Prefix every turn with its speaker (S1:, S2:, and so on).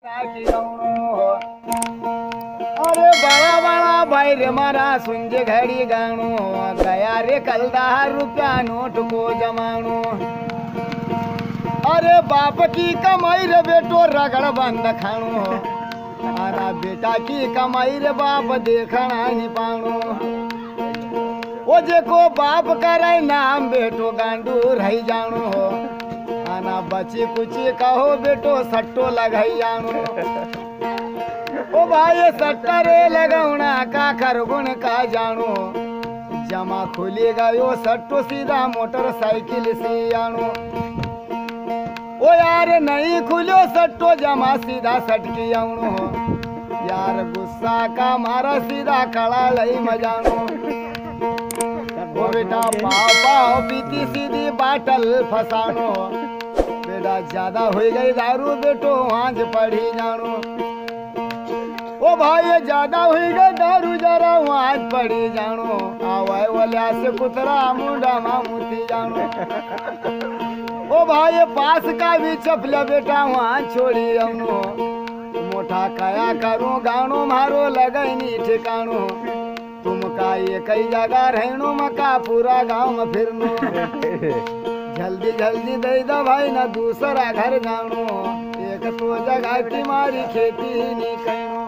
S1: अरे बड़ा बड़ा भाई रे मारा सुंजे घड़ी गाणो गया रे कल 10 रुपया नोट को जमानो। अरे बाप की कमाई रे बेटो रगड़ बंद खाणो, अरे बेटा की कमाई रे बाप देखना नहीं पाणो। वो जेको बाप करे नाम बेटो गांडू रही जानो, आना बची कुची कहो बेटो सट्टो लगाई जानो। ओ भाई सट्टा रे लगाउना का कर गुण का जानो, जमा खुली गयो सट्टो सीधा मोटरसाइकिल से आनो। ओ यार नहीं खुलो सट्टो जमा सीधा सटकी आनो, यार गुस्सा का मारा सीधा कड़ा लई मजानो। ओ बेटा पापा पीती सीधी बाटल फसानो, बेटा ज्यादा हो गई दारू बेटो आंज पड़ी जानो। ओ भाई ज्यादा हो गई दारू जरा आंज पड़ी जानो, आवाए वाले से कुतरा मुंडा मामूती जानो। ओ भाई पास का भी चपला बेटा वहाँ छोड़ी जानो, मोटा कया करूं गानो मारो लगनी ठिकानो। तुम का ये कई जगह रहनो मका पूरा गांव में फिरनो, जल्दी जल्दी दे दो भाई ना दूसरा घर जानो, एक तो जगह की मारी खेती नहीं करनो।